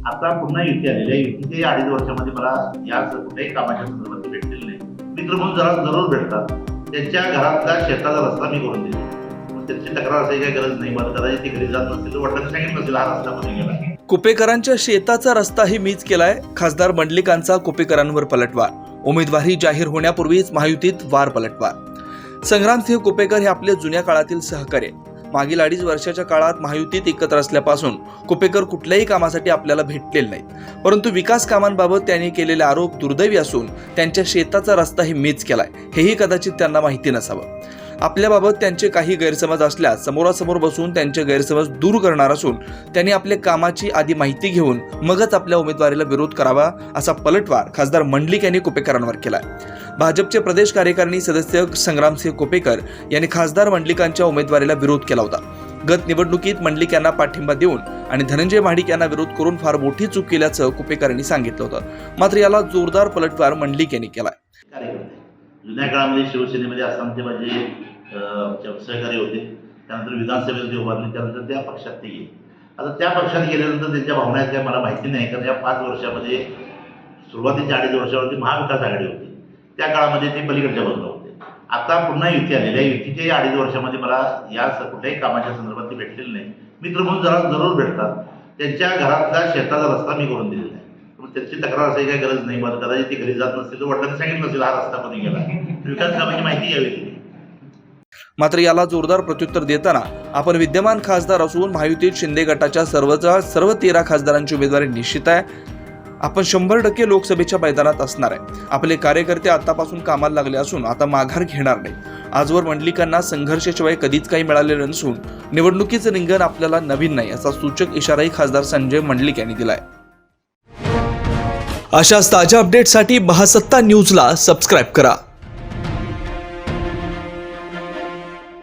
आता पुन्हा युती आलेली आहे. युतीच्या 2.5 वर्षामध्ये मला या कुठल्याही कामाच्या संदर्भात भेटलेलं नाही. मित्र म्हणून जरूर भेटतात. त्यांच्या घरातल्या शेताचा रस्ता मी करून दिला. त्यांची तक्रार असायची काही गरज नाही. मला कदाचित ती घरी जात नसतील, वडिलांनी सांगितलं नसेल हा रस्ता कोणी गेला. कुपेकरांच्या शेताचा रस्ताही मीच केलाय. खासदार मंडलिकांचा कुपेकरांवर पलटवार. उमेदवारी जाहीर होण्यापूर्वीच महायुतीत वार पलटवार. संग्रामसिंह कुपेकर हे आपले जुन्या काळातील सहकारी. मागील 2.5 वर्षाच्या काळात महायुतीत एकत्र असल्यापासून कुपेकर कुठल्याही कामासाठी आपल्याला भेटलेले नाहीत. परंतु विकास कामांबाबत त्यांनी केलेले आरोप दुर्दैवी असून त्यांच्या शेताचा रस्ताही मीच केलाय हेही कदाचित त्यांना माहिती नसावं. आपल्याबाबत त्यांचे काही गैरसमज असल्यास समोरासमोर बसून त्यांचे गैरसमज दूर करणार असून त्यांनी आपल्या कामाची आधी माहिती घेऊन मगच आपल्या उमेदवारीला विरोध करावा असा पलटवार खासदार मंडलिक यांनी कुपेकरांवर केलाय. भाजपचे प्रदेश कार्यकारिणी सदस्य संग्रामसिंह कुपेकर यांनी खासदार मंडलिकांच्या उमेदवारीला विरोध केला होता. गत निवडणुकीत मंडलिक यांना पाठिंबा देऊन आणि धनंजय महाडिक यांना विरोध करून फार मोठी चूक केल्याचं कुपेकर यांनी सांगितलं होतं. मात्र याला जोरदार पलटवार मंडलिक यांनी केलाय. जुन्या काळामध्ये शिवसेनेमध्ये असताना ते माझे सहकारी होते. त्यानंतर विधानसभेत ते उभारले. त्यानंतर त्या पक्षात ते गेले. आता त्या पक्षात गेल्यानंतर त्यांच्या भावना आहेत काय मला माहिती नाही. कारण या 5 वर्षामध्ये सुरुवातीच्या 2.5 वर्षावरती महाविकास आघाडी होती. त्या काळामध्ये ते पलीकडच्या बाजूला होते. आता पुन्हा युती आलेली आहे. युतीच्या 2.5 वर्षामध्ये मला या कुठल्याही कामाच्या संदर्भात ते भेटलेलं नाही. मित्र म्हणून जरूर भेटतात. त्यांच्या घरातल्या शेताचा रस्ता मी करून दिलेला आहे. त्यांची तक्रार असायची काही गरज नाही. मला कदाचित ती घरी जात नसतील, वडिलांनी सांगितलं नसेल हा रस्ता कोणी गेला. विकास कामाची माहिती घ्यावी. मात्र याला जोरदार प्रत्युत्तर देताना आपण विद्यमान खासदार असून महायुतीत शिंदे गटाच्या सर्व 13 खासदारांची उमेदवारी निश्चित आहे. आपण 100% लोकसभेच्या मैदानात असणार आहे. आपले कार्यकर्ते आतापासून कामाला लागले असून आता माघार घेणार नाही. आजवर मंडलिकांना संघर्षाशिवाय कधीच काही मिळालेलं नसून निवडणुकीचं रिंगण आपल्याला नवीन नाही असा सूचक इशाराही खासदार संजय मंडलिक यांनी दिलाय. अशाच ताज्या अपडेटसाठी महासत्ता न्यूजला सबस्क्राईब करा.